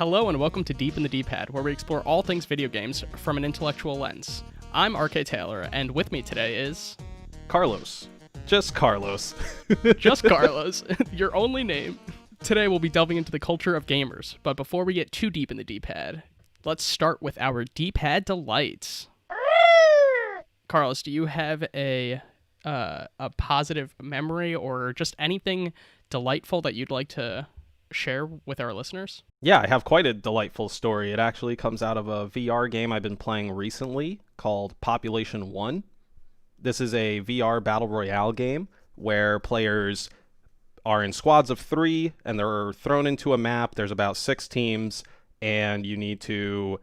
Hello and welcome to Deep in the D-Pad, where we explore all things video games from an intellectual lens. I'm RK Taylor, and with me today is... Carlos. Just Carlos. Just Carlos, your only name. Today we'll be delving into the culture of gamers, but before we get too deep in the D-Pad, let's start with our D-Pad delights. Carlos, do you have a positive memory or just anything delightful that you'd like to share with our listeners? Yeah, I have quite a delightful story. It actually comes out of a VR game I've been playing recently called Population 1. This is a VR battle royale game where players are in squads of 3 and they're thrown into a map. There's about 6 teams and you need to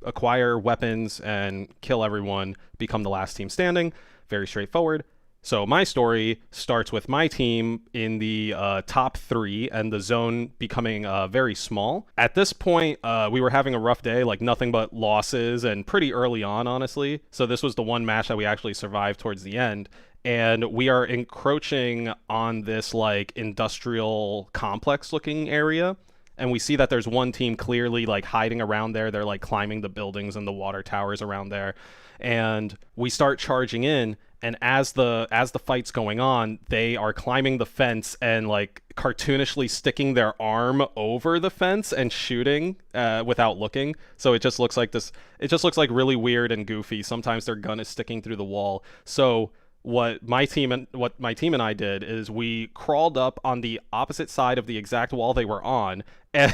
acquire weapons and kill everyone, become the last team standing. Very straightforward. So my story starts with my team in the top 3 and the zone becoming very small. At this point, we were having a rough day, like nothing but losses and pretty early on, honestly. So this was the one match that we actually survived towards the end. And we are encroaching on this like industrial complex looking area. And we see that there's one team clearly like hiding around there. They're like climbing the buildings and the water towers around there. And we start charging in. And as the fight's going on, they are climbing the fence and like cartoonishly sticking their arm over the fence and shooting without looking. So it just looks like this. It just looks like really weird and goofy. Sometimes their gun is sticking through the wall. So what my team and I did is we crawled up on the opposite side of the exact wall they were on, and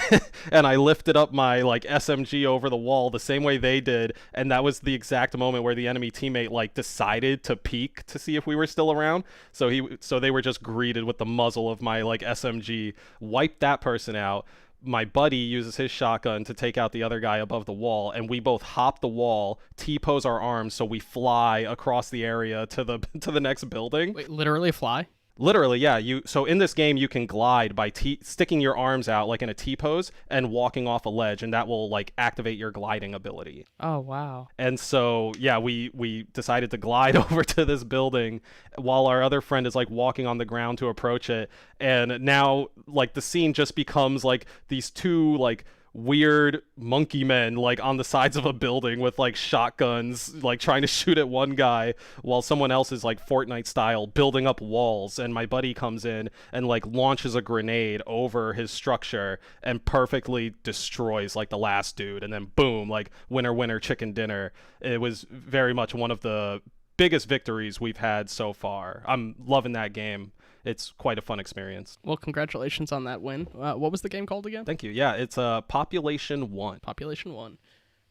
I lifted up my like SMG over the wall the same way they did, and that was the exact moment where the enemy teammate like decided to peek to see if we were still around. So they were just greeted with the muzzle of my like SMG, wiped that person out. My buddy uses his shotgun to take out the other guy above the wall, and we both hop the wall, T-pose our arms, so we fly across the area to the next building. Wait, literally fly? Literally, yeah. So in this game, you can glide by sticking your arms out like in a T-pose and walking off a ledge, and that will like activate your gliding ability. Oh, wow. And so, yeah, we decided to glide over to this building while our other friend is like walking on the ground to approach it. And now like the scene just becomes like these two like weird monkey men like on the sides of a building with like shotguns like trying to shoot at one guy while someone else is like Fortnite style building up walls. And my buddy comes in and like launches a grenade over his structure and perfectly destroys like the last dude, and then boom, like winner chicken dinner. It was very much one of the biggest victories we've had so far. I'm loving that game. It's quite a fun experience. Well, congratulations on that win. What was the game called again? Thank you. Yeah, it's Population 1. Population 1.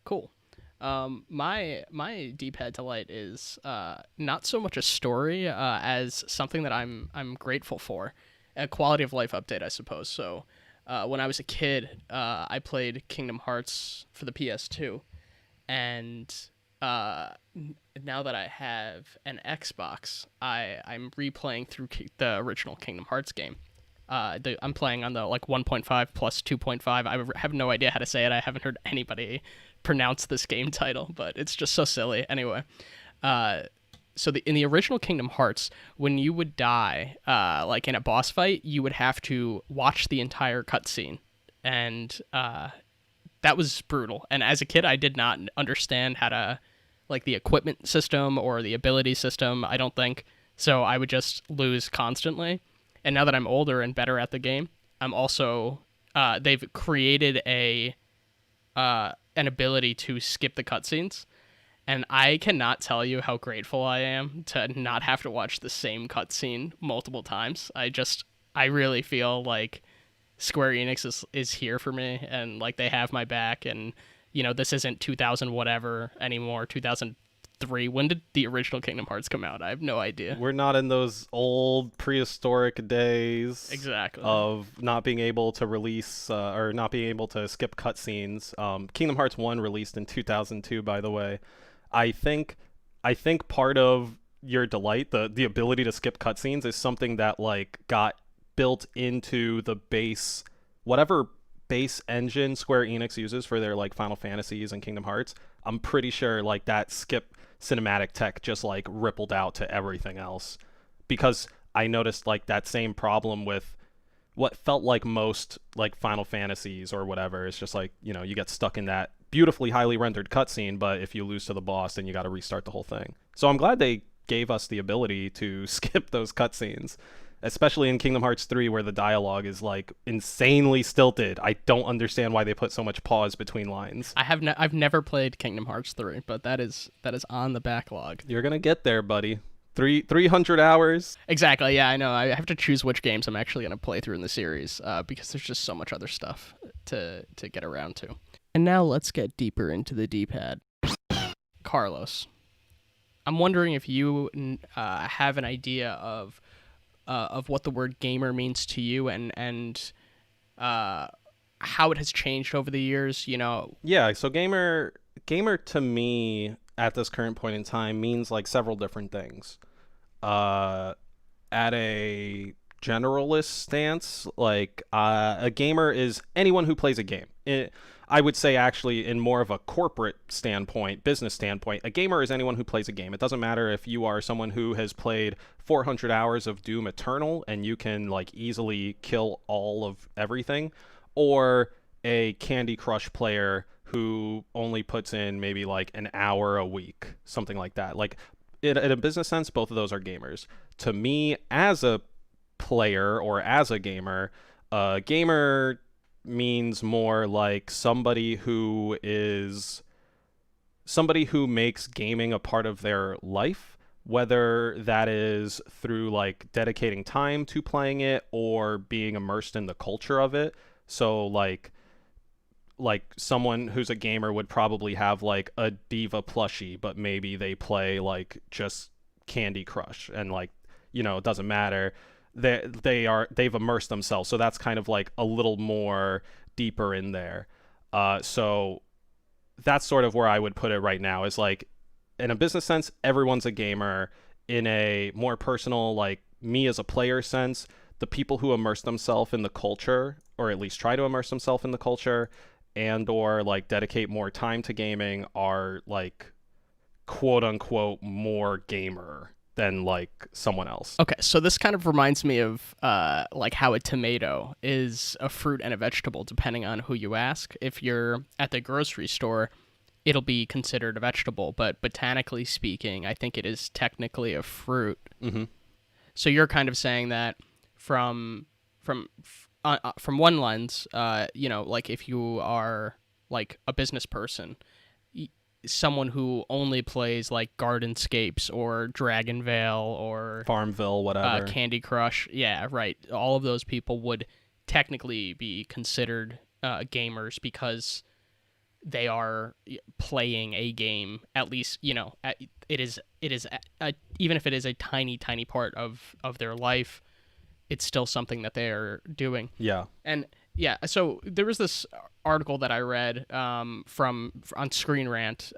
Cool. My D-pad delight is not so much a story as something that I'm grateful for. A quality of life update, I suppose. So when I was a kid, I played Kingdom Hearts for the PS2, and now that I have an Xbox, I'm replaying through the original Kingdom Hearts game. I'm playing on the like 1.5 plus 2.5. I have no idea how to say it. I haven't heard anybody pronounce this game title, but it's just so silly. Anyway, so in the original Kingdom Hearts, when you would die, like in a boss fight, you would have to watch the entire cutscene, and that was brutal. And as a kid, I did not understand how to like the equipment system or the ability system, I don't think. So I would just lose constantly. And now that I'm older and better at the game, I'm also they've created an ability to skip the cutscenes. And I cannot tell you how grateful I am to not have to watch the same cutscene multiple times. I really feel like Square Enix is here for me, and like they have my back. And you know, this isn't 2000 whatever anymore, 2003. When did the original Kingdom Hearts come out? I have no idea. We're not in those old prehistoric days. Exactly. Of not being able to release or not being able to skip cutscenes. Kingdom Hearts 1 released in 2002, by the way. I think part of your delight, the ability to skip cutscenes, is something that like got built into the base, whatever base engine Square Enix uses for their like Final Fantasies and Kingdom Hearts. I'm pretty sure like that skip cinematic tech just like rippled out to everything else, because I noticed like that same problem with what felt like most like Final Fantasies or whatever. It's just like, you get stuck in that beautifully highly rendered cutscene, but if you lose to the boss, then you got to restart the whole thing. So I'm glad they gave us the ability to skip those cutscenes, especially in Kingdom Hearts 3 where the dialogue is like insanely stilted. I don't understand why they put so much pause between lines. I've never played Kingdom Hearts 3, but that is on the backlog. You're going to get there, buddy. 300 hours. Exactly. Yeah, I know. I have to choose which games I'm actually going to play through in the series because there's just so much other stuff to get around to. And now let's get deeper into the D-pad. Carlos, I'm wondering if you have an idea of what the word gamer means to you and how it has changed over the years. Yeah. So gamer to me at this current point in time means like several different things. At a generalist stance, like a gamer is anyone who plays a game. I would say actually in more of a corporate standpoint, business standpoint, a gamer is anyone who plays a game. It doesn't matter if you are someone who has played 400 hours of Doom Eternal and you can like easily kill all of everything, or a Candy Crush player who only puts in maybe like an hour a week, something like that. Like in a business sense, both of those are gamers. To me, as a player or as a gamer means more like somebody who makes gaming a part of their life, whether that is through like dedicating time to playing it or being immersed in the culture of it. So like someone who's a gamer would probably have like a Diva plushie, but maybe they play like just Candy Crush and like, it doesn't matter. They've immersed themselves. So that's kind of like a little more deeper in there. So that's sort of where I would put it right now, is like in a business sense, everyone's a gamer. In a more personal, like me as a player sense, the people who immerse themselves in the culture, or at least try to immerse themselves in the culture, and or like dedicate more time to gaming, are like quote unquote more gamer than like someone else. Okay, so this kind of reminds me of like how a tomato is a fruit and a vegetable depending on who you ask. If you're at the grocery store, it'll be considered a vegetable, but botanically speaking, I think it is technically a fruit. Mm-hmm. So you're kind of saying that from one lens, like if you are like a business person, someone who only plays like Gardenscapes or Dragonvale or Farmville, whatever, Candy Crush, yeah, right. All of those people would technically be considered gamers because they are playing a game. At least, it is even if it is a tiny part of their life, it's still something that they are doing. Yeah. And yeah, so there was this article that I read on Screen Rant,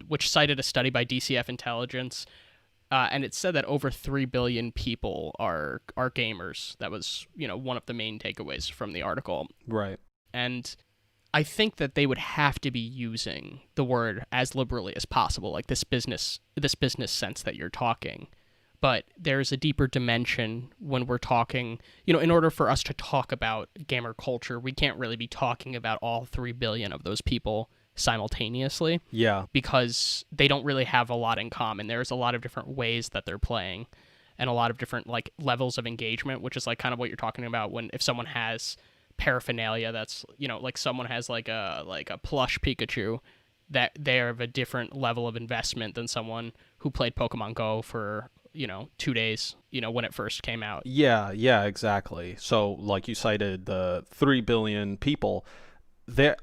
which cited a study by DCF Intelligence, and it said that over 3 billion people are gamers. That was, one of the main takeaways from the article. Right. And I think that they would have to be using the word as liberally as possible, like this business sense that you're talking. But there's a deeper dimension when we're talking, in order for us to talk about gamer culture, we can't really be talking about all 3 billion of those people simultaneously. Yeah. Because they don't really have a lot in common. There's a lot of different ways that they're playing and a lot of different like levels of engagement, which is like kind of what you're talking about if someone has paraphernalia that's, like someone has like a plush Pikachu, that they're of a different level of investment than someone who played Pokemon Go for 2 days, when it first came out. Yeah, exactly. So like you cited the 3 billion people,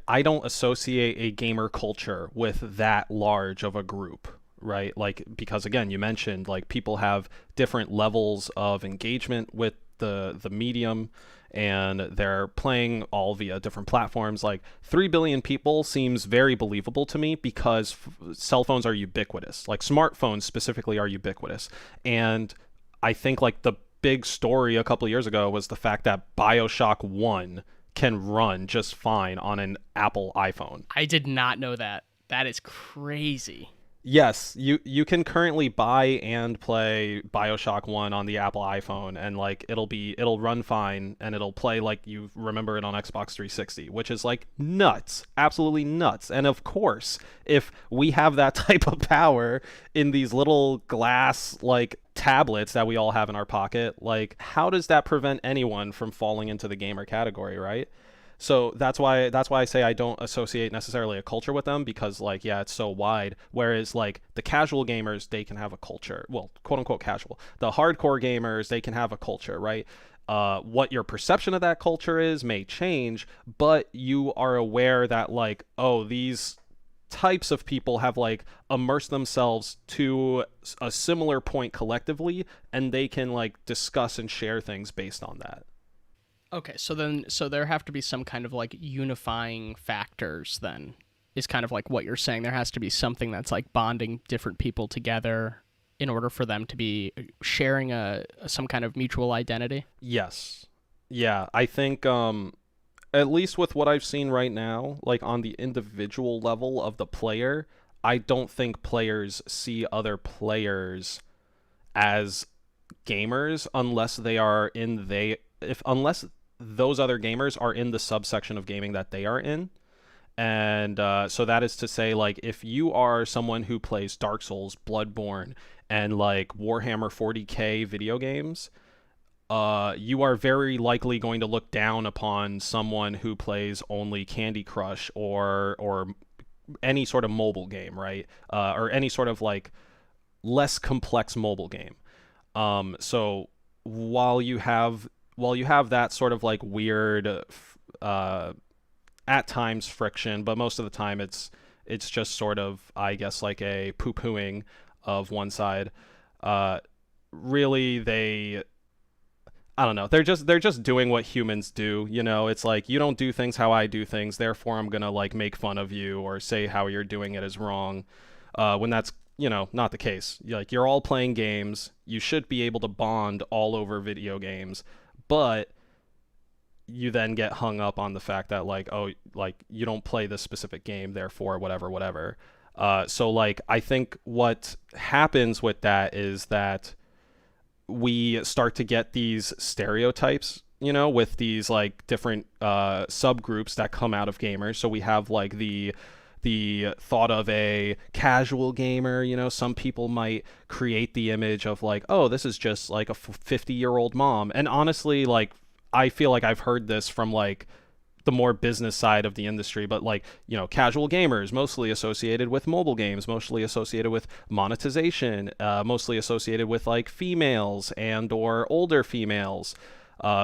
I don't associate a gamer culture with that large of a group, right? Like, because again, you mentioned like people have different levels of engagement with the medium, and they're playing all via different platforms. Like 3 billion people seems very believable to me because cell phones are ubiquitous. Like smartphones specifically are ubiquitous. And I think like the big story a couple of years ago was the fact that BioShock 1 can run just fine on an Apple iPhone. I did not know that. That is crazy. Yes, you can currently buy and play BioShock 1 on the Apple iPhone, and like it'll run fine and it'll play like you remember it on Xbox 360, which is like nuts. Absolutely nuts. And of course, if we have that type of power in these little glass like tablets that we all have in our pocket, like how does that prevent anyone from falling into the gamer category, right? So that's why I say I don't associate necessarily a culture with them, because like yeah, it's so wide. Whereas like the casual gamers, they can have a culture. Well, quote unquote casual. The hardcore gamers, they can have a culture, right? What your perception of that culture is may change, but you are aware that like, oh, these types of people have like immersed themselves to a similar point collectively, and they can like discuss and share things based on that. Okay, so there have to be some kind of like unifying factors then. Is kind of like what you're saying. There has to be something that's like bonding different people together in order for them to be sharing a some kind of mutual identity. Yes. Yeah, I think at least with what I've seen right now, like on the individual level of the player, I don't think players see other players as gamers unless they are in they if unless those other gamers are in the subsection of gaming that they are in. And so that is to say, like, if you are someone who plays Dark Souls, Bloodborne, and like Warhammer 40K video games, you are very likely going to look down upon someone who plays only Candy Crush or any sort of mobile game, right? Or any sort of like less complex mobile game. So while you have while you have that sort of like weird, at times friction, but most of the time it's just sort of, I guess, like a poo pooing of one side. Uh, Really, they I don't know. They're just doing what humans do. You know, it's like you don't do things how I do things, therefore I'm gonna like make fun of you or say how you're doing it is wrong. When that's not the case. Like you're all playing games. You should be able to bond all over video games, but you then get hung up on the fact that like oh like you don't play this specific game, therefore whatever. So like I think what happens with that is that we start to get these stereotypes, with these like different subgroups that come out of gamers. So we have like the thought of a casual gamer. Some people might create the image of like, oh, this is just like a 50-year-old mom. And honestly, like I feel like I've heard this from like the more business side of the industry, but like, casual gamers mostly associated with mobile games, mostly associated with monetization, mostly associated with like females and or older females,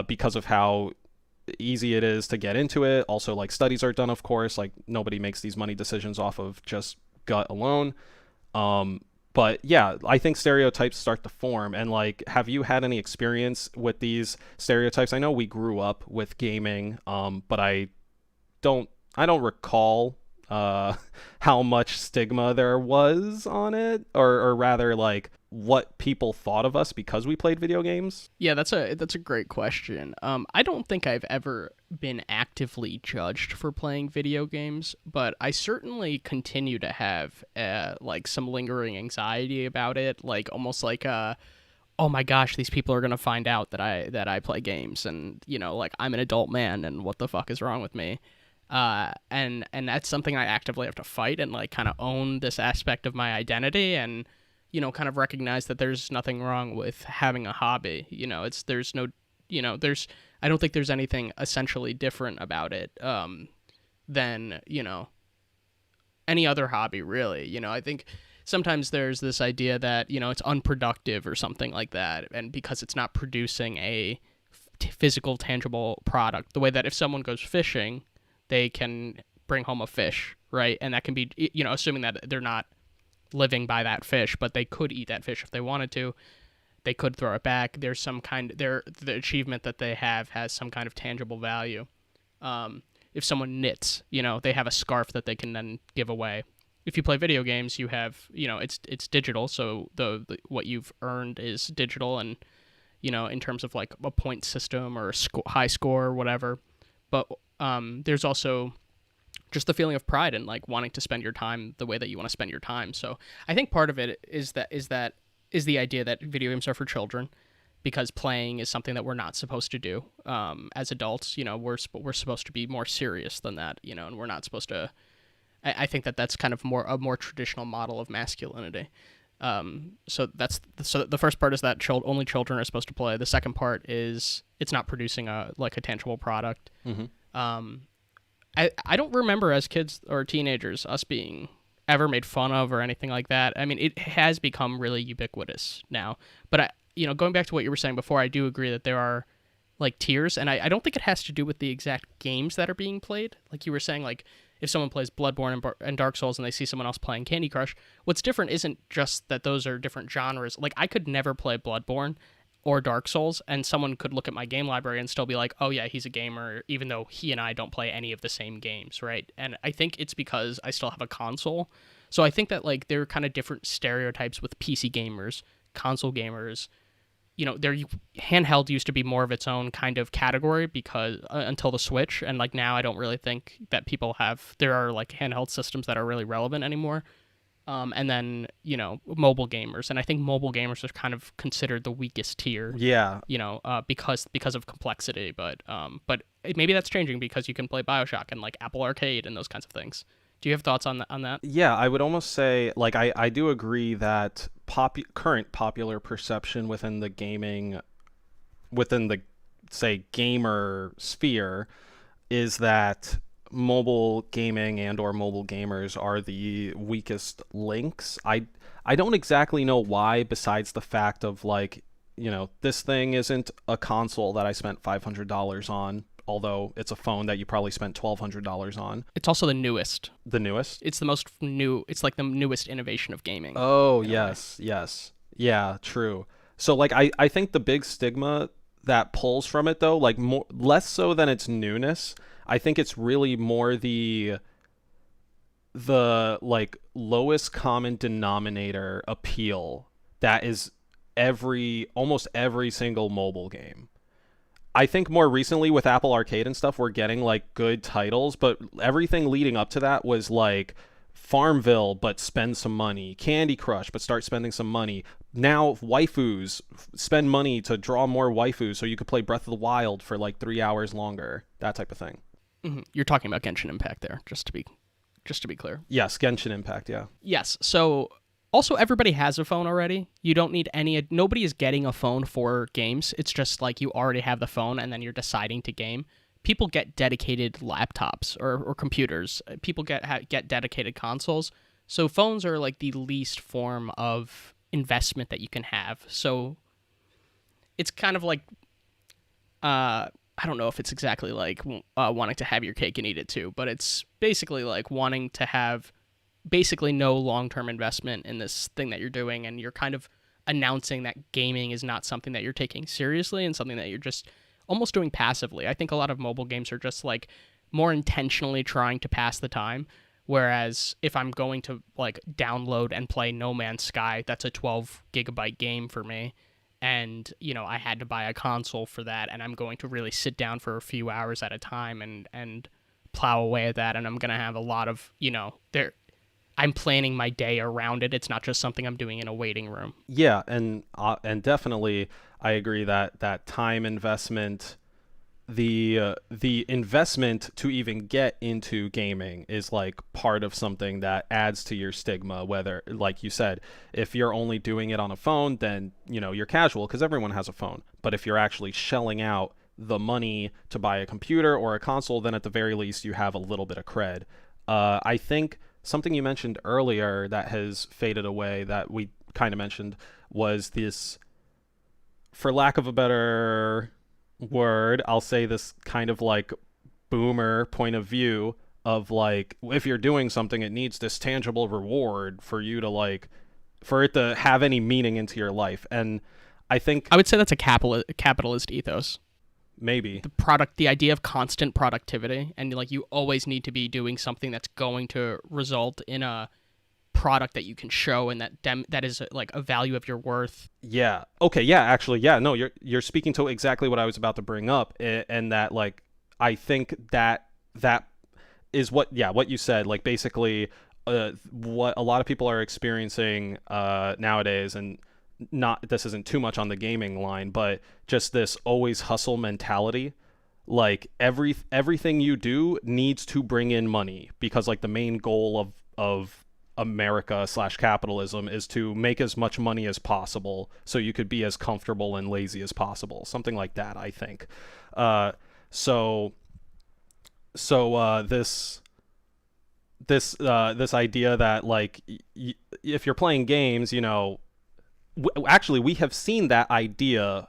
because of how easy it is to get into it. Also, like studies are done, of course, like nobody makes these money decisions off of just gut alone. But yeah, I think stereotypes start to form. And like, have you had any experience with these stereotypes? I know we grew up with gaming, but don't I don't recall how much stigma there was on it, or rather like what people thought of us because we played video games. Yeah, that's a great question. I don't think I've ever been actively judged for playing video games, but I certainly continue to have like some lingering anxiety about it, like almost like oh my gosh, these people are gonna find out that I play games, and like I'm an adult man, and what the fuck is wrong with me? And that's something I actively have to fight and like kind of own this aspect of my identity, and kind of recognize that there's nothing wrong with having a hobby. There's no, there's, I don't think there's anything essentially different about it, than, any other hobby, really. I think sometimes there's this idea that, it's unproductive or something like that. And because it's not producing a physical, tangible product, the way that if someone goes fishing, they can bring home a fish, right? And that can be, assuming that they're not living by that fish, but they could eat that fish if they wanted to. They could throw it back. There's some kind the achievement that they have has some kind of tangible value. If someone knits, they have a scarf that they can then give away. If you play video games, you have, it's digital, so the what you've earned is digital, and in terms of like a point system or a high score or whatever. But there's also just the feeling of pride and like wanting to spend your time the way that you want to spend your time. So I think part of it is the idea that video games are for children, because playing is something that we're not supposed to do as adults. We're supposed to be more serious than that, and we're not supposed to. I think that that's kind of a more traditional model of masculinity. So the first part is that only children are supposed to play. The second part is it's not producing a tangible product. I don't remember as kids or teenagers us being ever made fun of or anything like that. I mean, it has become really ubiquitous now. But going back to what you were saying before, I do agree that there are like tiers, and I don't think it has to do with the exact games that are being played. Like you were saying, like if someone plays Bloodborne and Dark Souls and they see someone else playing Candy Crush, what's different isn't just that those are different genres. Like I could never play Bloodborne or Dark Souls, and someone could look at my game library and still be like, oh yeah, he's a gamer, even though he and I don't play any of the same games, right? And I think it's because I still have a console. So I think that like there are kind of different stereotypes with PC gamers, console gamers. Their handheld used to be more of its own kind of category because until the Switch, and like now I don't really think that there are like handheld systems that are really relevant anymore. And then mobile gamers, and I think mobile gamers are kind of considered the weakest tier. Yeah. Because of complexity, but maybe that's changing because you can play BioShock and like Apple Arcade and those kinds of things. Do you have thoughts on that? Yeah, I would almost say, like, I do agree that current popular perception within the, say, gamer sphere is that mobile gaming and or mobile gamers are the weakest links. I don't exactly know why, besides the fact of, like, this thing isn't a console that I spent $500 on, although it's a phone that you probably spent $1,200 on. It's also the newest. The newest? It's the most new. It's like the newest innovation of gaming. Oh, yes. Yeah, true. So, like, I think the big stigma that pulls from it, though, like, less so than its newness, I think it's really more the like lowest common denominator appeal that is almost every single mobile game. I think more recently with Apple Arcade and stuff, we're getting like good titles, but everything leading up to that was like Farmville, but spend some money. Candy Crush, but start spending some money. Now waifus, spend money to draw more waifus so you could play Breath of the Wild for like 3 hours longer. That type of thing. Mm-hmm. You're talking about Genshin Impact there, just to be clear. Yes, Genshin Impact, yeah. Yes, so also everybody has a phone already. You don't need nobody is getting a phone for games. It's just like you already have the phone and then you're deciding to game. People get dedicated laptops or computers. People get dedicated consoles. So phones are like the least form of investment that you can have. So it's kind of like I don't know if it's exactly like wanting to have your cake and eat it too, but it's basically like wanting to have basically no long-term investment in this thing that you're doing, and you're kind of announcing that gaming is not something that you're taking seriously and something that you're just almost doing passively. I think a lot of mobile games are just like more intentionally trying to pass the time, whereas if I'm going to like download and play No Man's Sky, that's a 12 gigabyte game for me, and I had to buy a console for that, and I'm going to really sit down for a few hours at a time and plow away at that, and I'm going to have a lot of I'm planning my day around it. It's not just something I'm doing in a waiting room. Yeah, and definitely I agree that time investment, the investment to even get into gaming is like part of something that adds to your stigma. Whether, like you said, if you're only doing it on a phone, then you're casual because everyone has a phone. But if you're actually shelling out the money to buy a computer or a console, then at the very least you have a little bit of cred. I think something you mentioned earlier that has faded away that we kind of mentioned was this, for lack of a better word, I'll say this kind of like boomer point of view of like, if you're doing something, it needs this tangible reward for you to like, for it to have any meaning into your life. And I think I would say that's a capitalist ethos. Maybe the idea of constant productivity, and like you always need to be doing something that's going to result in a product that you can show and that is like a value of your worth. Yeah. Okay. Yeah. Actually. Yeah. No. You're speaking to exactly what I was about to bring up, and that like I think that is what you said, like basically what a lot of people are experiencing nowadays, and not this isn't too much on the gaming line, but just this always hustle mentality. Like everything you do needs to bring in money, because like the main goal of America / capitalism is to make as much money as possible so you could be as comfortable and lazy as possible, something like that, I think. So this idea that like if you're playing games, you know, actually we have seen that idea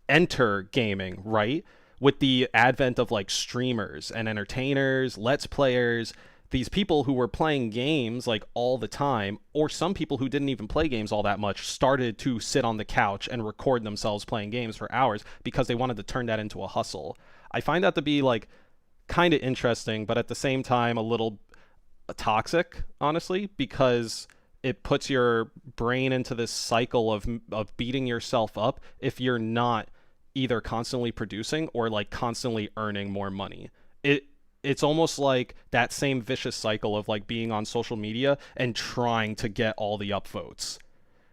enter gaming, right? With the advent of like streamers and entertainers, let's players, these people who were playing games like all the time, or some people who didn't even play games all that much, started to sit on the couch and record themselves playing games for hours because they wanted to turn that into a hustle. I find that to be like kind of interesting, but at the same time a little toxic, honestly, because it puts your brain into this cycle of beating yourself up if you're not either constantly producing or like constantly earning more money. It's almost like that same vicious cycle of like being on social media and trying to get all the upvotes,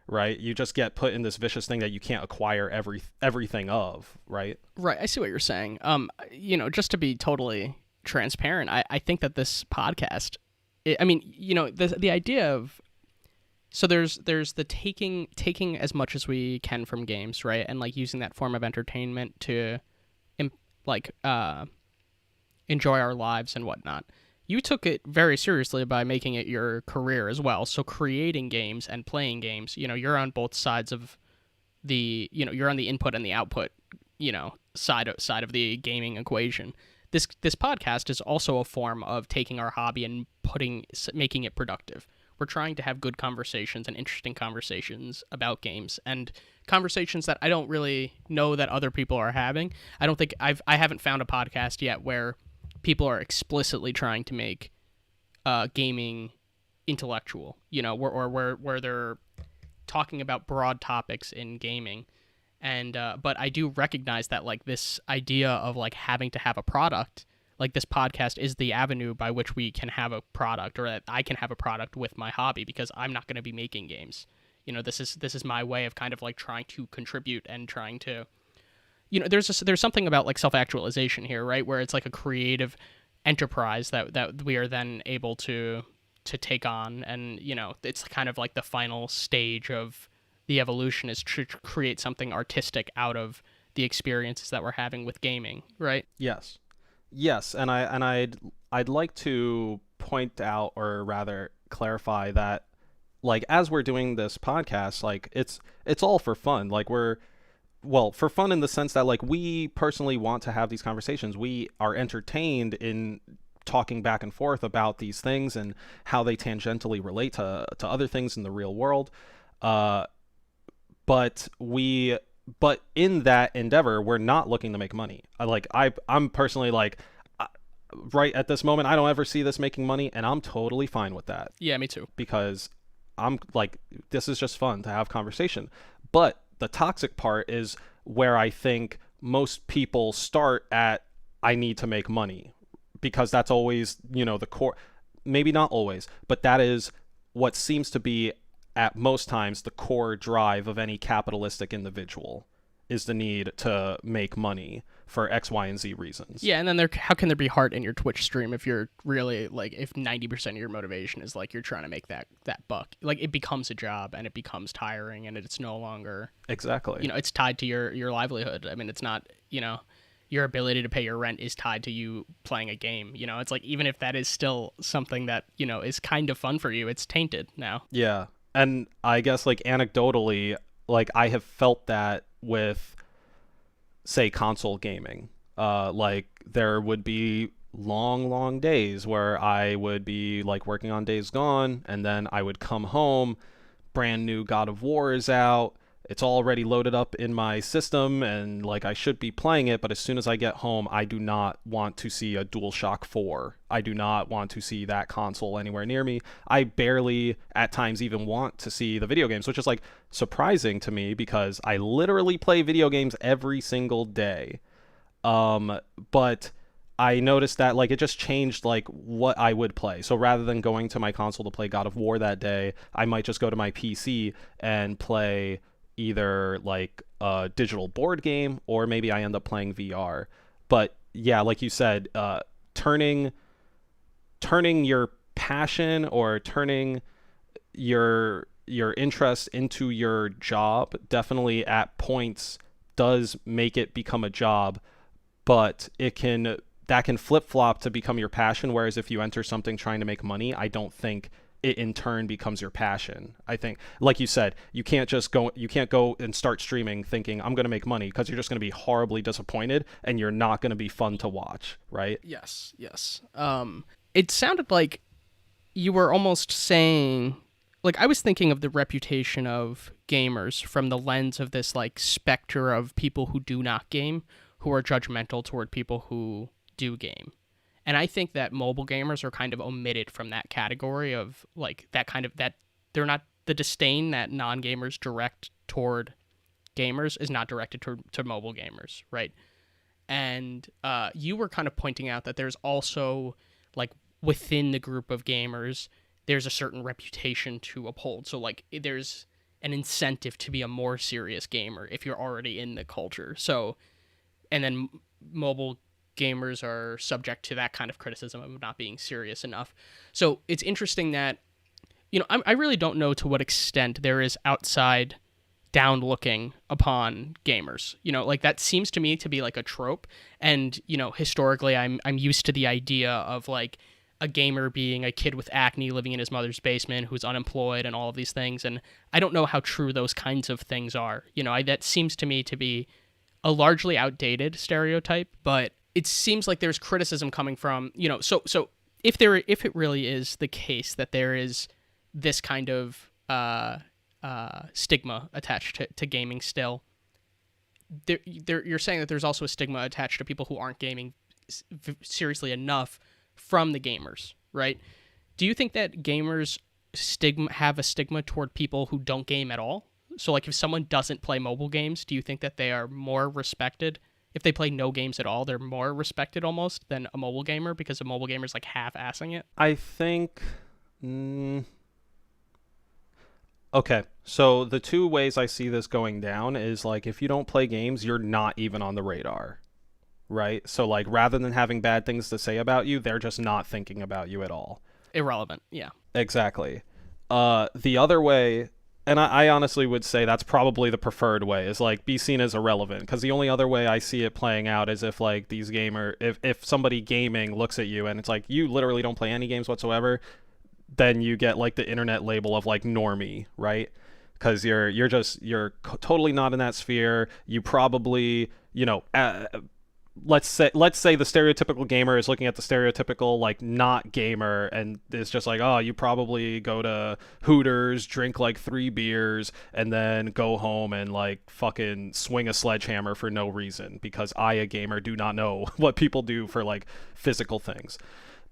right? You just get put in this vicious thing that you can't acquire everything of, right? Right. I see what you're saying. You know, just to be totally transparent, I think that this podcast, I mean, you know, the idea of, so there's the taking as much as we can from games, right? And like using that form of entertainment to enjoy our lives and whatnot. You took it very seriously by making it your career as well. So creating games and playing games, you know, you're on both sides of the, you know, you're on the input and the output, you know, side of the gaming equation. This podcast is also a form of taking our hobby and making it productive. We're trying to have good conversations and interesting conversations about games, and conversations that I don't really know that other people are having. I don't think I haven't found a podcast yet where people are explicitly trying to make gaming intellectual, you know, where they're talking about broad topics in gaming. And but I do recognize that like this idea of like having to have a product, like this podcast is the avenue by which we can have a product, or that I can have a product with my hobby, because I'm not going to be making games. You know, this is my way of kind of like trying to contribute and trying to, you know, there's something about like self-actualization here, right? Where it's like a creative enterprise that we are then able to take on. And, you know, it's kind of like the final stage of the evolution is to create something artistic out of the experiences that we're having with gaming, right? Yes, and I'd like to point out, or rather clarify, that like as we're doing this podcast, like it's all for fun. Like for fun in the sense that like we personally want to have these conversations. We are entertained in talking back and forth about these things and how they tangentially relate to other things in the real world. But in that endeavor, we're not looking to make money. I'm personally like, right at this moment, I don't ever see this making money, and I'm totally fine with that. Yeah, me too. Because I'm like, this is just fun to have conversation. But the toxic part is where I think most people start at, I need to make money, because that's always, you know, the core. Maybe not always, but that is what seems to be at most times the core drive of any capitalistic individual, is the need to make money for X, Y, and Z reasons. Yeah, and then how can there be heart in your Twitch stream if you're really like, if 90% of your motivation is like you're trying to make that buck? Like it becomes a job and it becomes tiring, and it's no longer exactly, you know, it's tied to your livelihood. I mean, it's not, you know, your ability to pay your rent is tied to you playing a game. You know, it's like, even if that is still something that, you know, is kind of fun for you, it's tainted now. Yeah. And I guess like anecdotally, like I have felt that with, say, console gaming. Like there would be long days where I would be like working on Days Gone, and then I would come home, brand new God of War is out, it's already loaded up in my system, and like I should be playing it, but as soon as I get home, I do not want to see a DualShock 4. I do not want to see that console anywhere near me. I barely at times even want to see the video games, which is like surprising to me because I literally play video games every single day. But I noticed that like it just changed like what I would play. So rather than going to my console to play God of War that day, I might just go to my PC and play either like a digital board game, or maybe I end up playing VR. But yeah, like you said, turning your passion or turning your interest into your job definitely at points does make it become a job, but that can flip-flop to become your passion, whereas if you enter something trying to make money, I don't think it in turn becomes your passion. I think, like you said, you can't go and start streaming thinking I'm going to make money, because you're just going to be horribly disappointed and you're not going to be fun to watch, right? Yes, yes. It sounded like you were almost saying, like, I was thinking of the reputation of gamers from the lens of this like specter of people who do not game, who are judgmental toward people who do game. And I think that mobile gamers are kind of omitted from that category of like that kind of, that they're not, the disdain that non-gamers direct toward gamers is not directed to mobile gamers, right? And you were kind of pointing out that there's also like within the group of gamers, there's a certain reputation to uphold. So like there's an incentive to be a more serious gamer if you're already in the culture. So, and then mobile gamers are subject to that kind of criticism of not being serious enough. So it's interesting that, you know, I really don't know to what extent there is outside down looking upon gamers. You know, like that seems to me to be like a trope. And, you know, historically I'm used to the idea of like a gamer being a kid with acne living in his mother's basement who's unemployed and all of these things. And I don't know how true those kinds of things are. You know, that seems to me to be a largely outdated stereotype, but it seems like there's criticism coming from, you know, so if it really is the case that there is this kind of stigma attached to gaming still, you're saying that there's also a stigma attached to people who aren't gaming seriously enough from the gamers, right? Do you think that gamers have a stigma toward people who don't game at all? So like if someone doesn't play mobile games, do you think that they are more respected? If they play no games at all, they're more respected almost than a mobile gamer, because a mobile gamer is like half-assing it? I think... Okay, so the two ways I see this going down is like if you don't play games, you're not even on the radar, right? So like rather than having bad things to say about you, they're just not thinking about you at all. Irrelevant, yeah. Exactly. The other way, and I honestly would say that's probably the preferred way, is like be seen as irrelevant, because the only other way I see it playing out is if like if somebody gaming looks at you and it's like you literally don't play any games whatsoever, then you get like the internet label of like normie, right? Because you're totally not in that sphere. You probably, you know, let's say the stereotypical gamer is looking at the stereotypical like not gamer and it's just like, oh, you probably go to Hooters, drink like 3 beers, and then go home and like fucking swing a sledgehammer for no reason, because I, a gamer, do not know what people do for like physical things.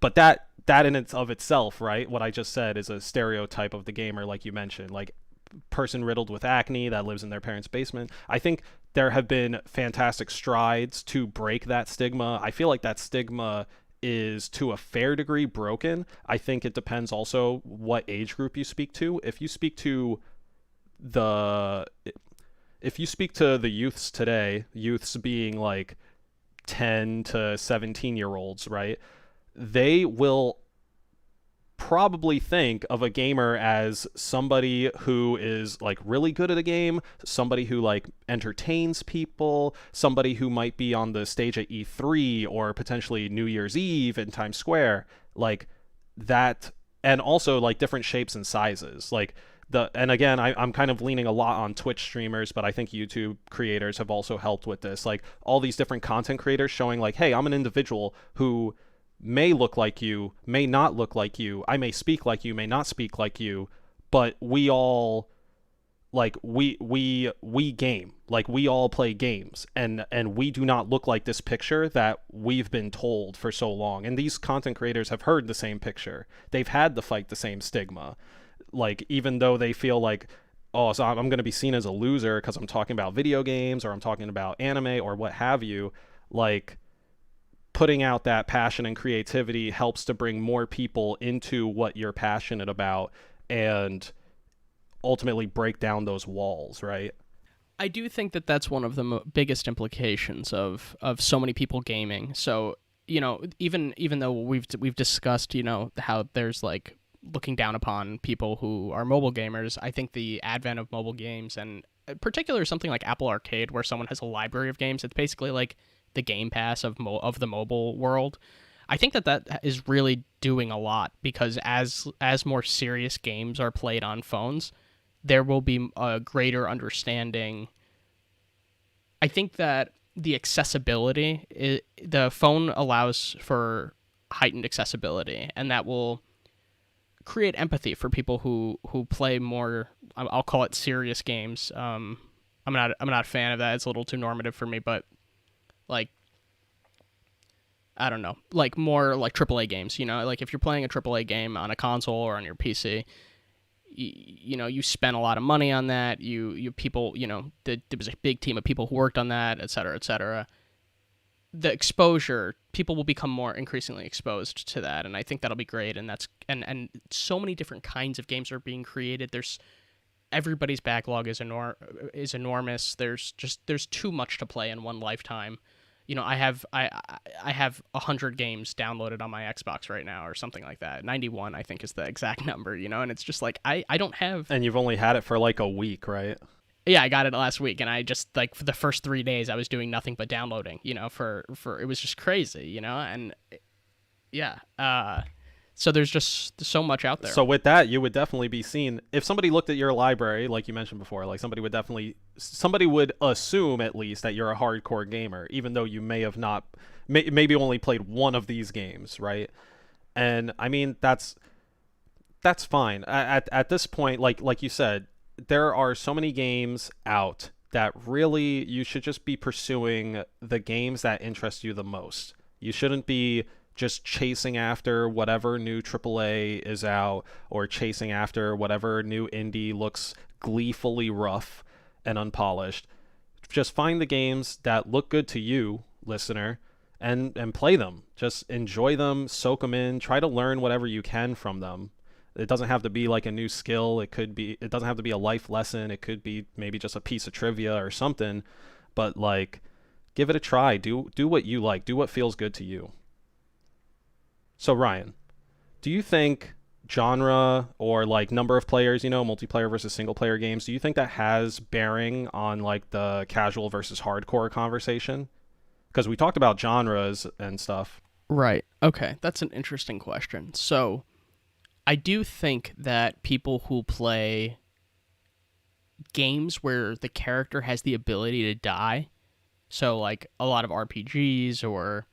But that in and of itself, right, what I just said is a stereotype of the gamer, like you mentioned, like person riddled with acne that lives in their parents' basement. I think there have been fantastic strides to break that stigma. I feel like that stigma is to a fair degree broken. I think it depends also what age group you speak to. If you speak to the youths today, youths being like 10 to 17 year olds, right? They will probably think of a gamer as somebody who is like really good at a game, somebody who like entertains people, somebody who might be on the stage at E3 or potentially New Year's Eve in Times Square, like that. And also like different shapes and sizes, like and again, I'm kind of leaning a lot on Twitch streamers, but I think YouTube creators have also helped with this, like all these different content creators showing like, hey, I'm an individual who may look like you, may not look like you, I may speak like you, may not speak like you, but we all like we game, like we all play games, and we do not look like this picture that we've been told for so long. And these content creators have heard the same picture, they've had to fight the same stigma, like even though they feel like, oh, so I'm going to be seen as a loser because I'm talking about video games or I'm talking about anime or what have you, like putting out that passion and creativity helps to bring more people into what you're passionate about and ultimately break down those walls, right? I do think that that's one of the biggest implications of so many people gaming. So, even though we've discussed, how there's like looking down upon people who are mobile gamers, I think the advent of mobile games, and in particular something like Apple Arcade, where someone has a library of games, it's basically like the Game Pass of the mobile world. I think that is really doing a lot, because as more serious games are played on phones, there will be a greater understanding. I think that the accessibility, the phone allows for heightened accessibility, and that will create empathy for people who play more, I'll call it serious games. I'm not a fan of that. It's a little too normative for me, but like, I don't know, like more like AAA games, like if you're playing a AAA game on a console or on your PC, you spent a lot of money on that. You people, there was a big team of people who worked on that, et cetera, et cetera. The exposure, people will become more increasingly exposed to that, and I think that'll be great. And that's and so many different kinds of games are being created. Everybody's backlog is enormous. There's too much to play in one lifetime. I have 100 games downloaded on my Xbox right now, or something like that. 91, I think, is the exact number. And it's just like I don't have. And you've only had it for like a week, right? Yeah, I got it last week, and I just like for the first 3 days I was doing nothing but downloading. For it was just crazy. And yeah. So there's just so much out there. So with that, you would definitely be seen. If somebody looked at your library, like you mentioned before, like somebody would assume at least that you're a hardcore gamer, even though you may have not, maybe only played one of these games, right? And I mean, that's fine. At this point, like you said, there are so many games out that really you should just be pursuing the games that interest you the most. You shouldn't be just chasing after whatever new AAA is out, or chasing after whatever new indie looks gleefully rough and unpolished. Just find the games that look good to you, listener, and play them. Just enjoy them, soak them in, try to learn whatever you can from them. It doesn't have to be like a new skill. It doesn't have to be a life lesson. It could be maybe just a piece of trivia or something, but like, give it a try. Do what you like. Do what feels good to you. So Ryan, do you think genre or like number of players, multiplayer versus single player games, do you think that has bearing on like the casual versus hardcore conversation? Because we talked about genres and stuff. Right. Okay. That's an interesting question. So I do think that people who play games where the character has the ability to die, so like a lot of RPGs or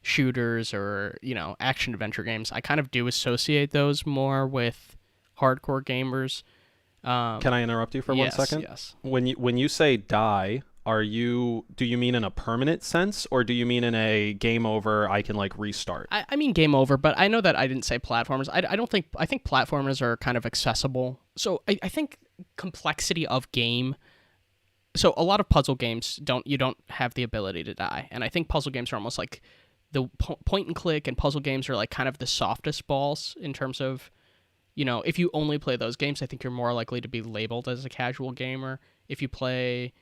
shooters or action adventure games, I kind of do associate those more with hardcore gamers. Can I interrupt you for 1 second? Yes. When you say die, do you mean in a permanent sense, or do you mean in a game over, I can like restart? I mean game over, but I know that I didn't say platformers. I think platformers are kind of accessible. So I think complexity of game. So a lot of puzzle games don't have the ability to die, and I think puzzle games are almost like the point and click, and puzzle games are like kind of the softest balls in terms of, if you only play those games, I think you're more likely to be labeled as a casual gamer. If you play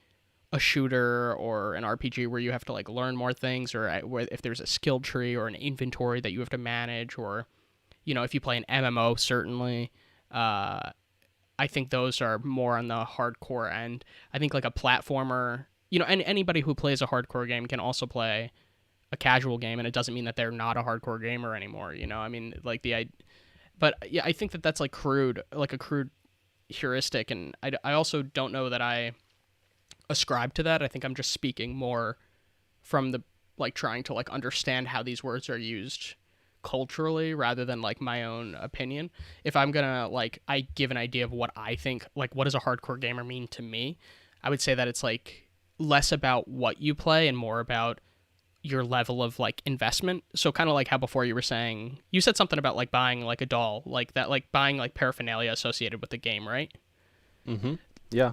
a shooter or an RPG where you have to like learn more things, or if there's a skill tree or an inventory that you have to manage, or, if you play an MMO, certainly, I think those are more on the hardcore end. I think like a platformer, and anybody who plays a hardcore game can also play a casual game, and it doesn't mean that they're not a hardcore gamer anymore. I mean, like but yeah, I think that that's like a crude heuristic, and I also don't know that I ascribe to that. I think I'm just speaking more from the like trying to like understand how these words are used culturally rather than like my own opinion. If I'm gonna like I give an idea of what I think, like what does a hardcore gamer mean to me, I would say that it's like less about what you play and more about your level of like investment. So kind of like how before you said something about like buying like a doll, like that, like buying like paraphernalia associated with the game, right? Mm-hmm. Yeah.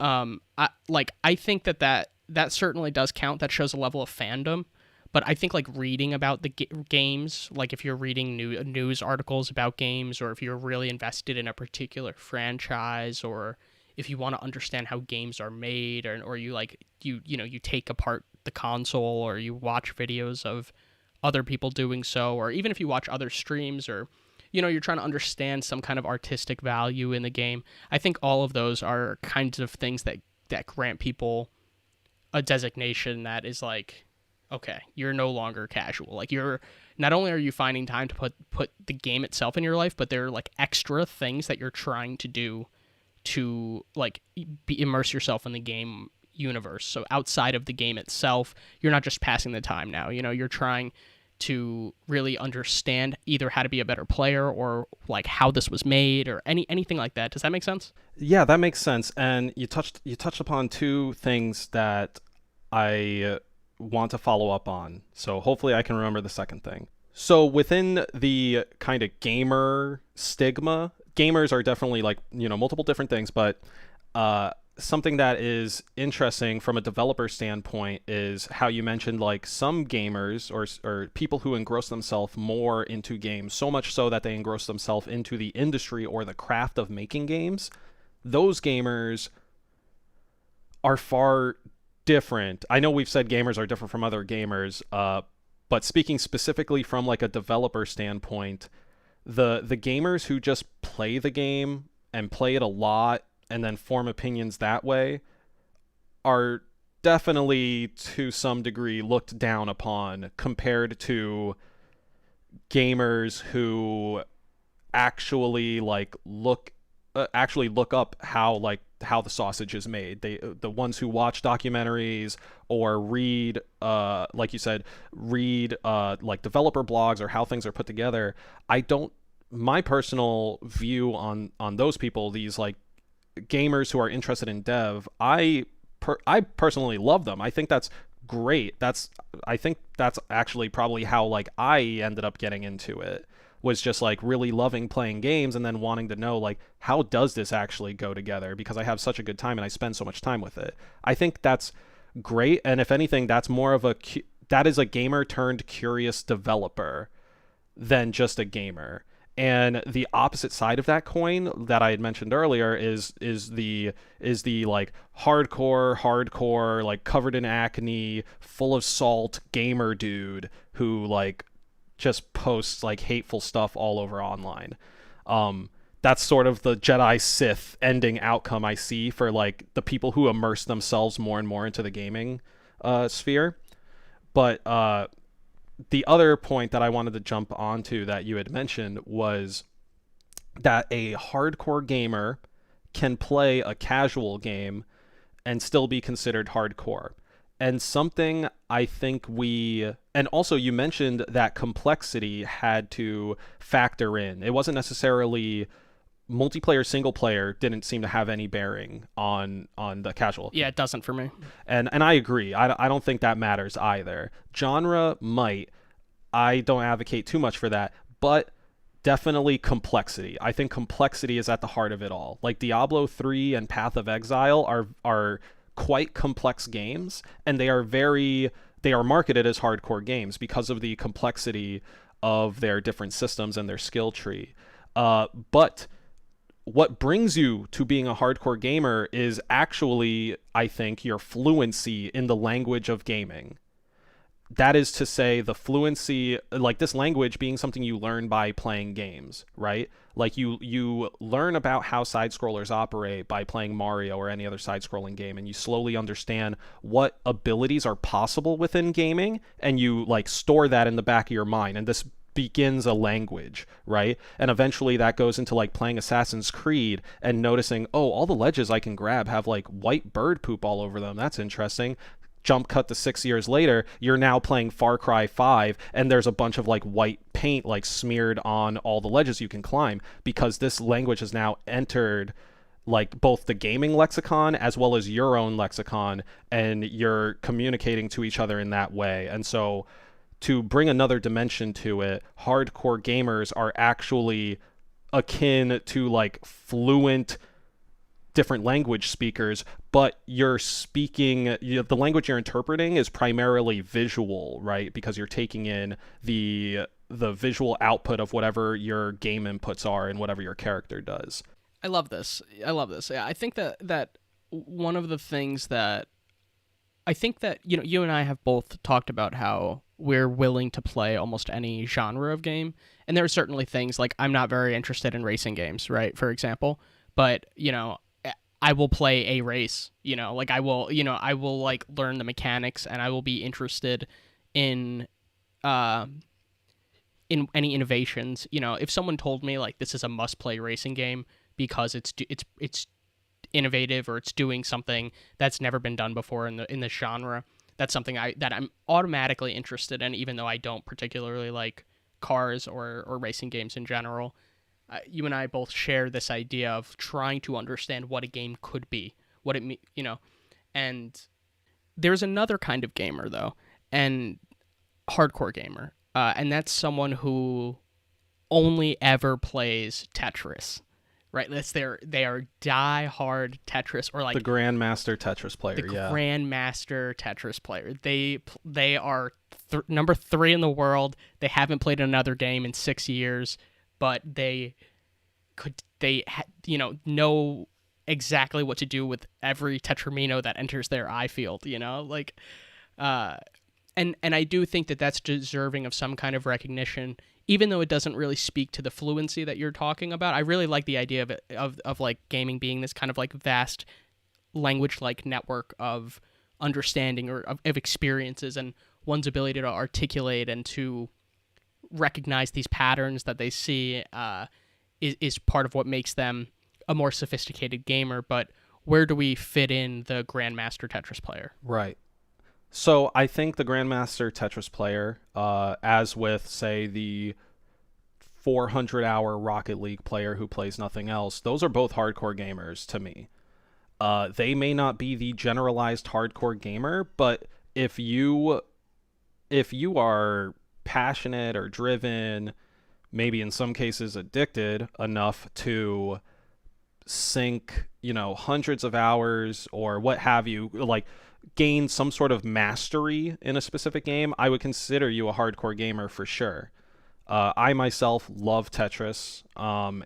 I think that certainly does count. That shows a level of fandom, But I think like reading about the games, like if you're reading news articles about games, or if you're really invested in a particular franchise, or if you want to understand how games are made, or you like you take apart the console, or you watch videos of other people doing so, or even if you watch other streams, or you're trying to understand some kind of artistic value in the game. I think all of those are kinds of things that grant people a designation that is like, okay, you're no longer casual. Like, you're not only are you finding time to put the game itself in your life, but there are like extra things that you're trying to do to like immerse yourself in the game universe. So outside of the game itself, you're not just passing the time now. You're trying to really understand either how to be a better player, or like how this was made, or anything like that. Does that make sense? Yeah, that makes sense. And you touched upon two things that I want to follow up on. So hopefully I can remember the second thing. So within the kind of gamer stigma, gamers are definitely like, multiple different things, but something that is interesting from a developer standpoint is how you mentioned like some gamers or people who engross themselves more into games, so much so that they engross themselves into the industry or the craft of making games. Those gamers are far different. I know we've said gamers are different from other gamers, but speaking specifically from like a developer standpoint, the gamers who just play the game and play it a lot and then form opinions that way are definitely to some degree looked down upon compared to gamers who actually like look up how the sausage is made. The ones who watch documentaries or read like you said, read like developer blogs or how things are put together. My personal view on those people, these like gamers who are interested in dev, I personally love them. I think that's great. I think that's actually probably how like I ended up getting into it, was just like really loving playing games and then wanting to know like, how does this actually go together, because I have such a good time and I spend so much time with it. I think that's great, and if anything, that is a gamer turned curious developer than just a gamer. And the opposite side of that coin that I had mentioned earlier is the like hardcore, like covered in acne, full of salt gamer dude who like just posts like hateful stuff all over online. That's sort of the Jedi Sith ending outcome I see for like the people who immerse themselves more and more into the gaming sphere. But the other point that I wanted to jump onto that you had mentioned was that a hardcore gamer can play a casual game and still be considered hardcore. And something I think and also you mentioned that complexity had to factor in. It wasn't necessarily multiplayer, single player didn't seem to have any bearing on the casual. Yeah, it doesn't for me. And I agree. I don't think that matters either. Genre might. I don't advocate too much for that, but definitely complexity. I think complexity is at the heart of it all. Like Diablo 3 and Path of Exile are quite complex games, and they are marketed as hardcore games because of the complexity of their different systems and their skill tree. But what brings you to being a hardcore gamer is actually, I think, your fluency in the language of gaming. That is to say, the fluency, like this language being something you learn by playing games, right? Like you learn about how side-scrollers operate by playing Mario or any other side-scrolling game, and you slowly understand what abilities are possible within gaming, and you like store that in the back of your mind, and this begins a language, right? And eventually that goes into like playing Assassin's Creed and noticing, oh, all the ledges I can grab have like white bird poop all over them. That's interesting. Jump cut to 6 years later, you're now playing Far Cry 5, and there's a bunch of like white paint like smeared on all the ledges you can climb, because this language has now entered like both the gaming lexicon as well as your own lexicon, and you're communicating to each other in that way. And so to bring another dimension to it, hardcore gamers are actually akin to like fluent different language speakers, but you're speaking, the language you're interpreting is primarily visual, right? Because you're taking in the visual output of whatever your game inputs are and whatever your character does. I love this. I love this. Yeah, I think that one of the things that I think that you and I have both talked about how we're willing to play almost any genre of game, and there are certainly things like I'm not very interested in racing games, right? For example, but I will play a race. Like I will like learn the mechanics, and I will be interested in uh in any innovations. If someone told me like this is a must-play racing game because it's innovative or it's doing something that's never been done before in the genre, that's something I'm automatically interested in, even though I don't particularly like cars or racing games in general. You and I both share this idea of trying to understand what a game could be, what it and there's another kind of gamer though, and hardcore gamer, and that's someone who only ever plays Tetris. Right, they are die-hard Tetris, or like The Grandmaster Tetris player, the yeah. Grandmaster Tetris player. They are number 3 in the world. They haven't played another game in 6 years, but know exactly what to do with every Tetramino that enters their eye field. And I do think that that's deserving of some kind of recognition, even though it doesn't really speak to the fluency that you're talking about. I really like the idea of it, of like gaming being this kind of like vast language-like network of understanding or of experiences, and one's ability to articulate and to recognize these patterns that they see is part of what makes them a more sophisticated gamer. But where do we fit in the Grandmaster Tetris player? Right. So I think the Grandmaster Tetris player, as with, say, the 400-hour Rocket League player who plays nothing else, those are both hardcore gamers to me. They may not be the generalized hardcore gamer, but if you are passionate or driven, maybe in some cases addicted enough to sink, hundreds of hours or what have you, like gain some sort of mastery in a specific game, I would consider you a hardcore gamer for sure. I myself love Tetris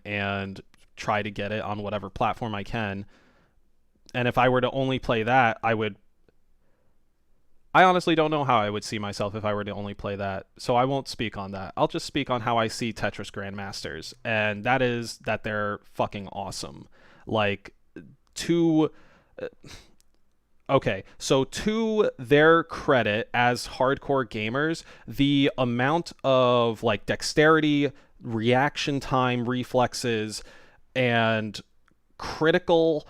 and try to get it on whatever platform I can. And if I were to only play that, I honestly don't know how I would see myself if I were to only play that. So I won't speak on that. I'll just speak on how I see Tetris Grandmasters. And that is that they're fucking awesome. Like, okay, so to their credit as hardcore gamers, the amount of like dexterity, reaction time, reflexes, and critical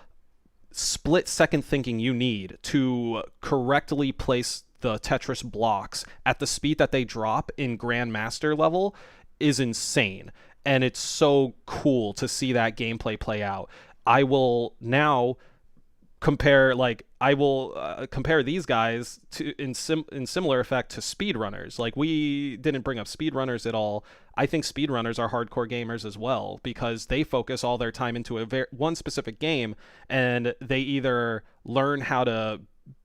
split-second thinking you need to correctly place the Tetris blocks at the speed that they drop in Grandmaster level is insane. And it's so cool to see that gameplay play out. I will now compare these guys to in similar effect to speedrunners. Like, we didn't bring up speedrunners at all. I think speedrunners are hardcore gamers as well, because they focus all their time into one specific game, and they either learn how to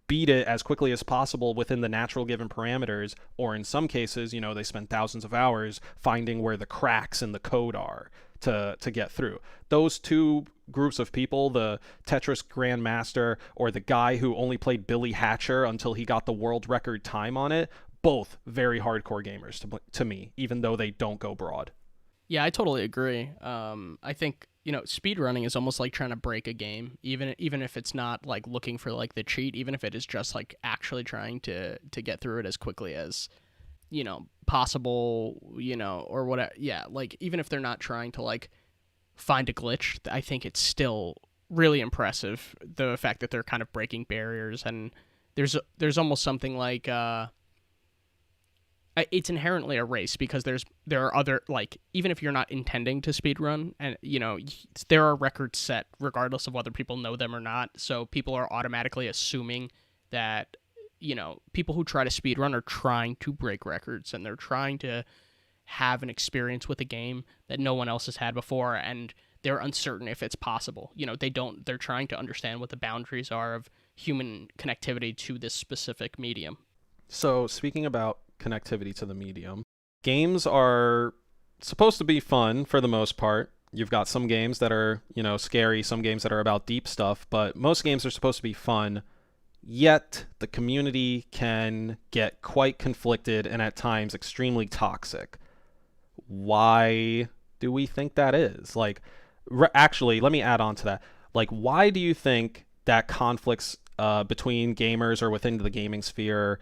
beat it as quickly as possible within the natural given parameters, or in some cases, they spend thousands of hours finding where the cracks in the code are to get through. Those two groups of people, the Tetris Grandmaster or the guy who only played Billy Hatcher until he got the world record time on it, both very hardcore gamers to me, even though they don't go broad. Yeah, I totally agree. I think speedrunning is almost like trying to break a game, even if it's not like looking for like the cheat, even if it is just like actually trying to get through it as quickly as possible, or whatever. Yeah, like even if they're not trying to like find a glitch, I think it's still really impressive, the fact that they're kind of breaking barriers. And there's almost something like it's inherently a race, because there are other, like, even if you're not intending to speedrun, and there are records set regardless of whether people know them or not, so people are automatically assuming that people who try to speedrun are trying to break records, and they're trying to have an experience with a game that no one else has had before. And they're uncertain if it's possible. They're trying to understand what the boundaries are of human connectivity to this specific medium. So, speaking about connectivity to the medium, games are supposed to be fun for the most part. You've got some games that are, scary, some games that are about deep stuff, but most games are supposed to be fun. Yet, the community can get quite conflicted and at times extremely toxic. Why do we think that is? Like, actually, let me add on to that. Like, why do you think that conflicts between gamers or within the gaming sphere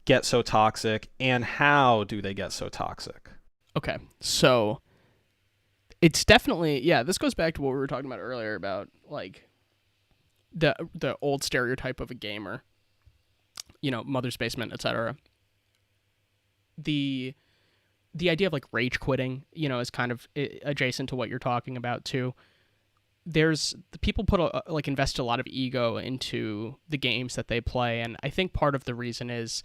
get so toxic, and how do they get so toxic? Okay, so it's definitely, this goes back to what we were talking about earlier about like the old stereotype of a gamer, mother's basement, etc. The idea of like rage quitting, is kind of adjacent to what you're talking about too. There's the people invest a lot of ego into the games that they play, and I think part of the reason is,